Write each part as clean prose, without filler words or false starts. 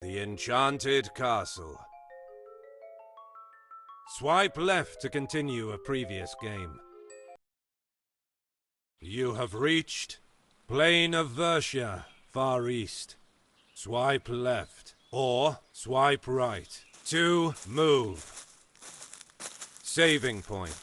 The Enchanted Castle. Swipe left to continue a previous game. You have reached Plain of Versia, Far East. Swipe left, or swipe right to move. Saving point.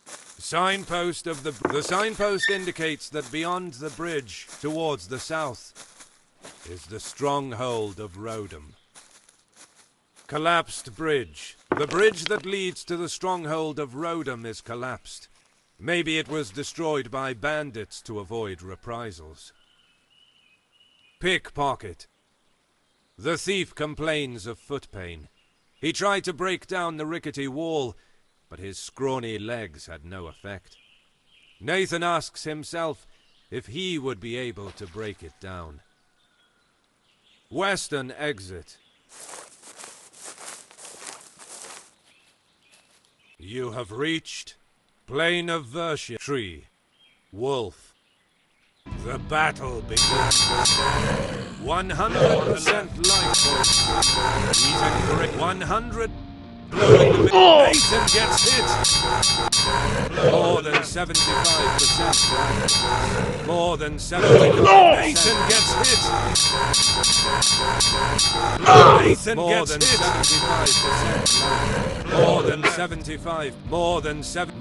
Signpost of the signpost indicates that beyond the bridge, towards the south, is the stronghold of Rodham. Collapsed bridge. The bridge that leads to the stronghold of Rodham is collapsed. Maybe it was destroyed by bandits to avoid reprisals. Pickpocket. The thief complains of foot pain. He tried to break down the rickety wall, but his scrawny legs had no effect. Nathan asks himself if he would be able to break it down. Western exit. You have reached Plain of Versia. Tree. Wolf. The battle begins. 100% life point. He's in grip. 100. Nathan gets hit. More than 75%. More than 75%. Nathan gets hit. Nathan gets hit. 75%. More than 75. More than 7.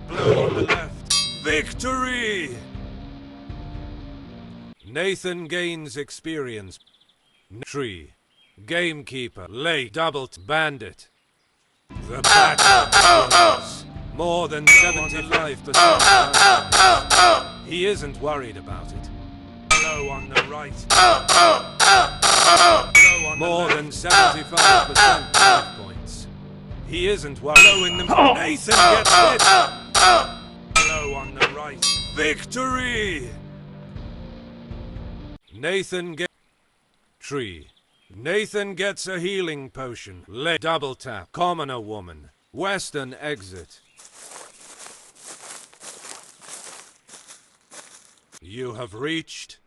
Blue on the left. Victory! Nathan gains experience. Tree. Gamekeeper. Late. Double. Bandit. The battle begins. More than 75%. He isn't worried about it. Low on the right. More than 75% life points. He isn't worried. Low in the Nathan gets hit. Low on the right. Victory! Nathan gets tree. Nathan gets a healing potion. Double tap. Commoner woman. Western exit. You have reached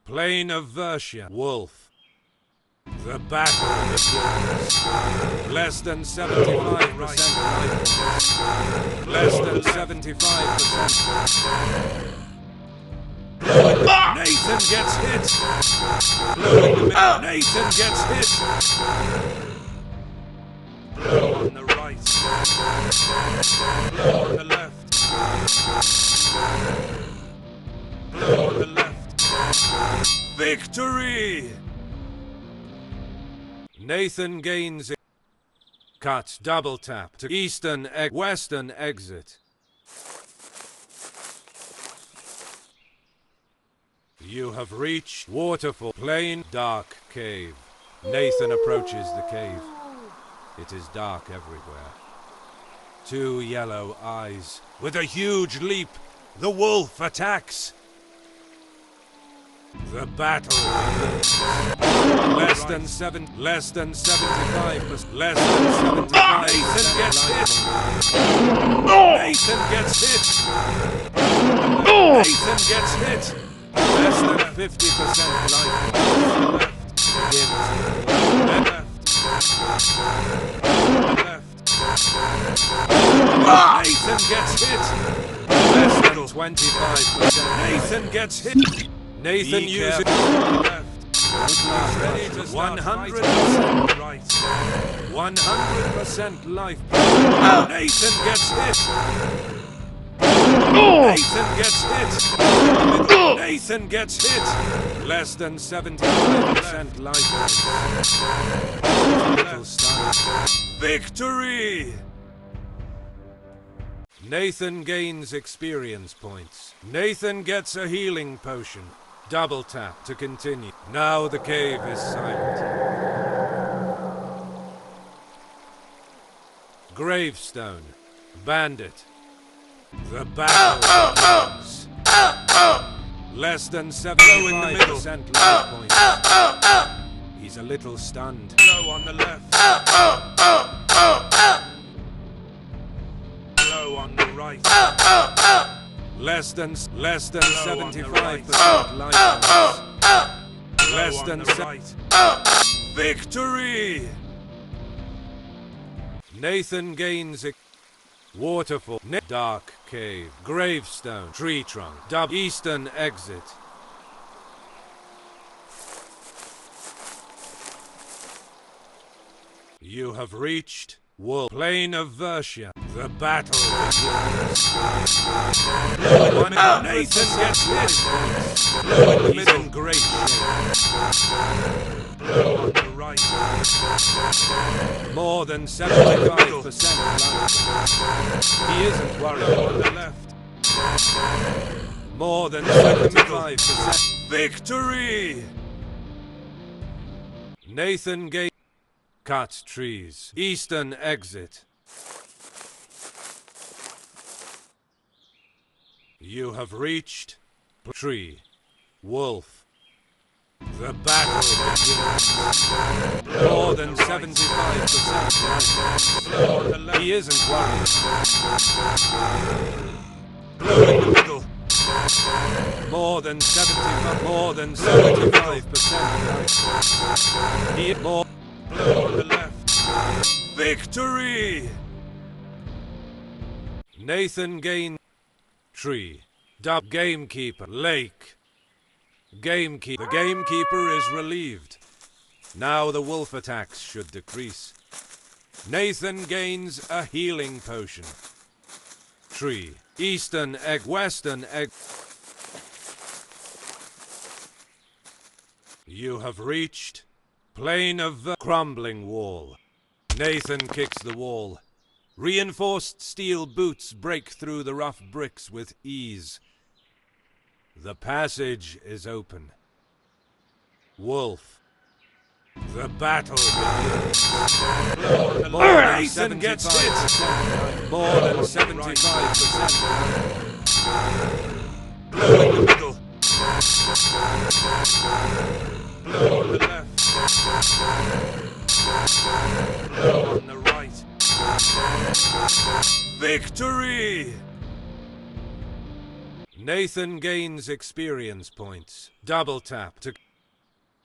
Plain of Versia. Wolf. The battle begins. Less than 75% life. Less than 75%. Nathan gets hit. Blue in the middle. Nathan gets hit. Blue on the right. Blue on the left. Blue on the left. Victory! Nathan gains it. Cut. Double tap to Western exit. You have reached Waterfall. Plain. Dark cave. Nathan approaches the cave. It is dark everywhere. Two yellow eyes. With a huge leap, the wolf attacks. The battle begins. Less than 75%. Less than 75%. Nathan gets hit. Nathan gets hit. Nathan gets hit. Less than 50% life. Left. Begins. Left. Nathan gets hit. Less than 25%. Nathan gets hit. Nathan uses left. 100% right. 100% life. Nathan gets hit. Nathan gets hit. Nathan gets hit. Less than 75% life. Little stun. Victory! Nathan gains experience points. Nathan gets a healing potion. Double tap to continue. Now the cave is silent. Gravestone. Bandit. The battle begins. Less than 75% life points. He's a little stunned. Low on the left. Low on the right. Less than 75% life points. Less than right. Victory! Nathan gains a waterfall, dark cave, gravestone, tree trunk, eastern exit. You have reached Plain of Versia. The battle begins. Nathan gets hit. He's in great shape. On the right. More than 75% life. He isn't worried. On the left. More than 75%. Victory! Nathan Gate. Cut trees. Eastern exit. You have reached tree. Wolf. The battle begins. More than 75%. He isn't worried. Blue in the middle. More than 75%. More than 75%. He more. Blue on the left. Victory! Nathan gained tree. Gamekeeper. Lake. Gamekeeper. The gamekeeper is relieved. Now the wolf attacks should decrease. Nathan gains a healing potion. Tree. Eastern egg. Western egg. You have reached Plain of the crumbling wall. Nathan kicks the wall. Reinforced steel boots break through the rough bricks with ease. The passage is open. Wolf. The battle begins. Nathan gets hit. More than 75%. Blue in the middle. Blue on the left. Blue on the right. Victory! Nathan gains experience points. Double tap to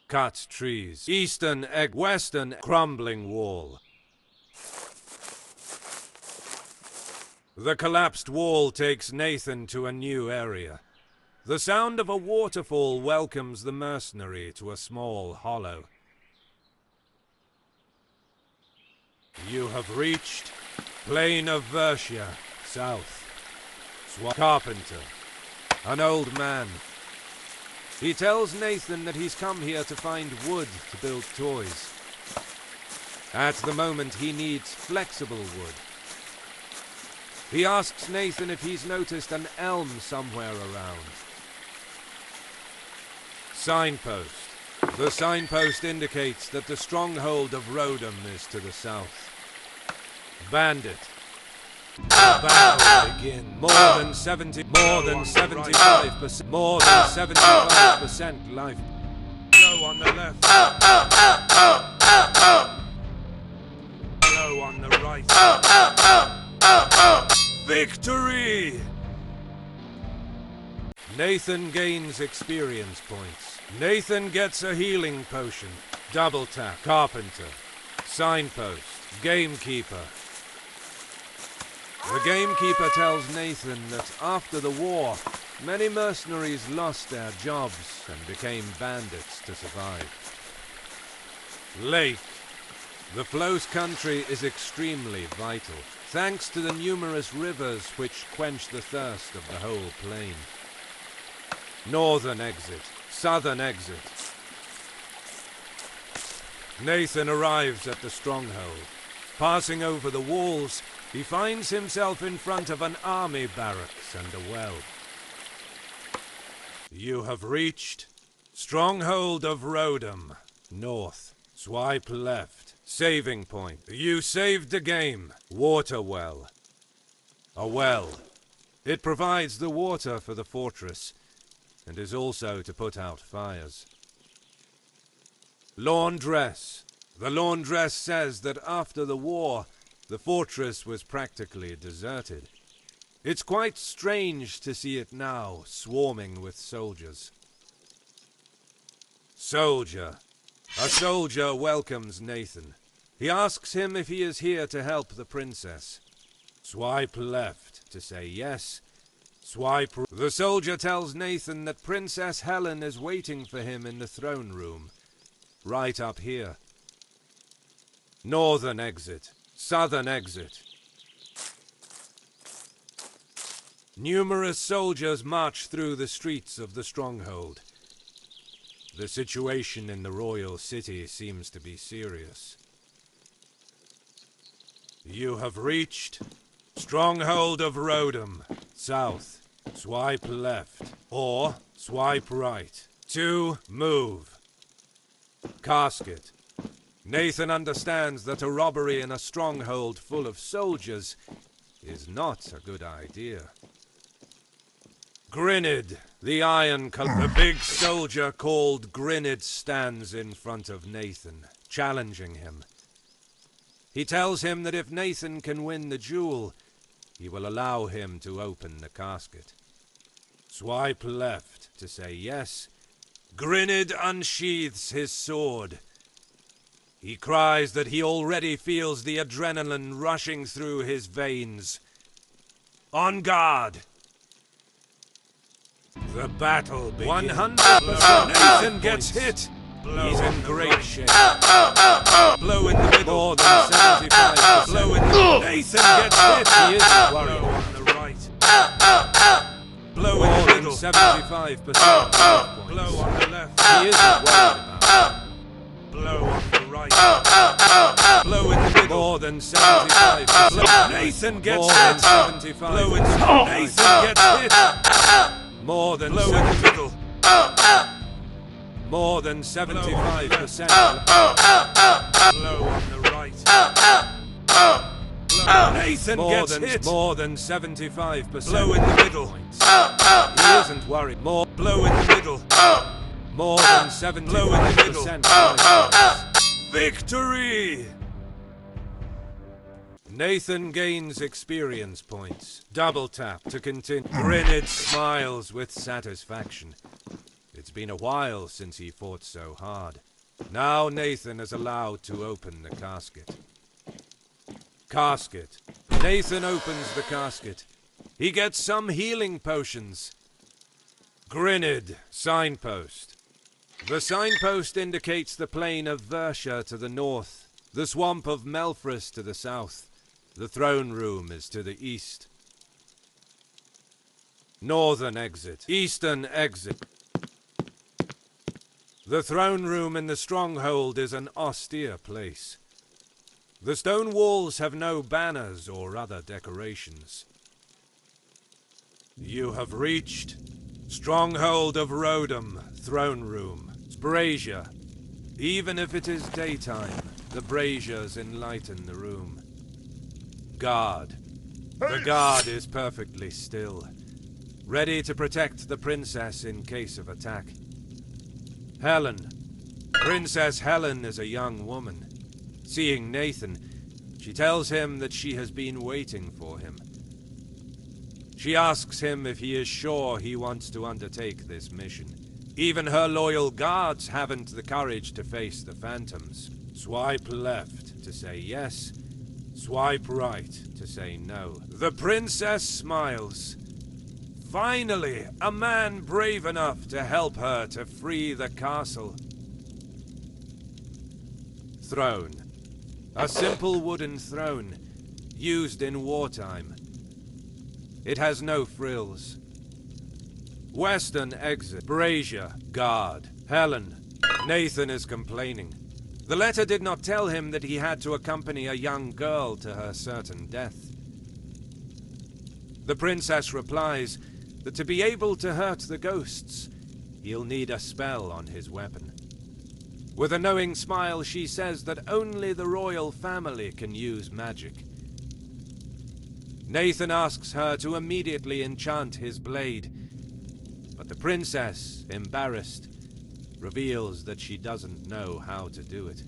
cut trees. Eastern egg. Western crumbling wall. The collapsed wall takes Nathan to a new area. The sound of a waterfall welcomes the mercenary to a small hollow. You have reached Plain of Versia, south. Carpenter, an old man. He tells Nathan that he's come here to find wood to build toys. At the moment, he needs flexible wood. He asks Nathan if he's noticed an elm somewhere around. Signpost. The signpost indicates that the stronghold of Rodham is to the south. Bandit. The battle begins. More than 75%. More than 75% life. Low on the left. Low on the right. Victory! Nathan gains experience points. Nathan gets a healing potion. Double tap. Carpenter. Signpost. Gamekeeper. The gamekeeper tells Nathan that after the war, many mercenaries lost their jobs and became bandits to survive. Lake. The Flows country is extremely vital, thanks to the numerous rivers which quench the thirst of the whole plain. Northern exit. Southern exit. Nathan arrives at the stronghold. Passing over the walls, he finds himself in front of an army barracks and a well. You have reached Stronghold of Rodham, north. Swipe left. Saving point. You saved the game. Water well. A well. It provides the water for the fortress, and is also to put out fires. Laundress. The laundress says that after the war, the fortress was practically deserted. It's quite strange to see it now, swarming with soldiers. Soldier. A soldier welcomes Nathan. He asks him if he is here to help the princess. Swipe left to say yes. Swipe. The soldier tells Nathan that Princess Helen is waiting for him in the throne room, right up here. Northern exit. Southern exit. Numerous soldiers march through the streets of the stronghold. The situation in the royal city seems to be serious. You have reached Stronghold of Rodham. South. Swipe left. Or swipe right. 2. Move. Casket. Nathan understands that a robbery in a stronghold full of soldiers is not a good idea. Grinid, the the big soldier called Grinid stands in front of Nathan, challenging him. He tells him that if Nathan can win the duel, he will allow him to open the casket. Swipe left to say yes. Grinid unsheathes his sword. He cries that he already feels the adrenaline rushing through his veins. On guard! The battle begins. 100%. Nathan gets hit. He's in great shape. Blow in the middle. More than 75%. Blow in the Nathan gets hit. He is worried. Blow on the right. Blow in the middle. 75%. Blow on the left. He isn't worried about. Blow on the right. Blow in the middle. More than 75%. Nathan gets hit. 75%. Blow in the middle. Nathan gets hit. More than 70%. More than 75%. Blow on the right. Nathan gets hit. More than 75%. Blow in the middle. He isn't worried. More. Blow in the middle. More than 75%. Victory! Nathan gains experience points. Double tap to continue. Grinid smiles with satisfaction. It's been a while since he fought so hard. Now Nathan is allowed to open the casket. Casket. Nathan opens the casket. He gets some healing potions. Grinid. Signpost. The signpost indicates the plain of Versia to the north, the swamp of Melfris to the south. The throne room is to the east. Northern exit. Eastern exit. The throne room in the stronghold is an austere place. The stone walls have no banners or other decorations. You have reached Stronghold of Rodham, throne room. Brazier. Even if it is daytime, the braziers enlighten the room. Guard. The guard is perfectly still, ready to protect the princess in case of attack. Helen. Princess Helen is a young woman. Seeing Nathan, she tells him that she has been waiting for him. She asks him if he is sure he wants to undertake this mission. Even her loyal guards haven't the courage to face the phantoms. Swipe left to say yes. Swipe right to say no. The princess smiles. Finally, a man brave enough to help her to free the castle. Throne. A simple wooden throne, used in wartime. It has no frills. Western exit. Brazier. Guard. Helen. Nathan is complaining. The letter did not tell him that he had to accompany a young girl to her certain death. The princess replies that to be able to hurt the ghosts, he'll need a spell on his weapon. With a knowing smile, she says that only the royal family can use magic. Nathan asks her to immediately enchant his blade, but the princess, embarrassed, reveals that she doesn't know how to do it.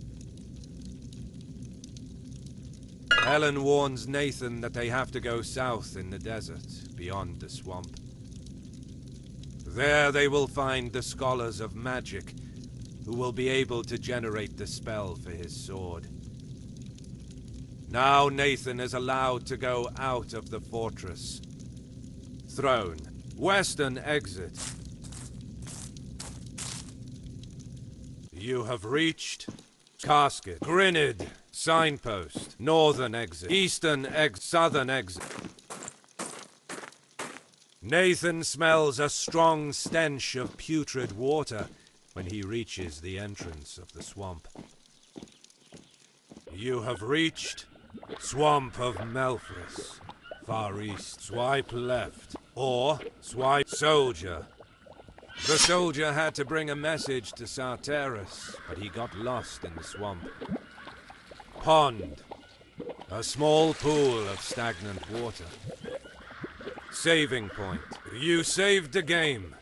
Helen warns Nathan that they have to go south in the desert, beyond the swamp. There they will find the scholars of magic, who will be able to generate the spell for his sword. Now Nathan is allowed to go out of the fortress. Throne. Western exit. You have reached Casket. Grinid. Signpost. Northern exit. Eastern exit. Southern exit. Nathan smells a strong stench of putrid water when he reaches the entrance of the swamp. You have reached Swamp of Melfris. Far east. Swipe left. Or swipe soldier. The soldier had to bring a message to Sarteris, but he got lost in the swamp. Pond. A small pool of stagnant water. Saving point. You saved the game.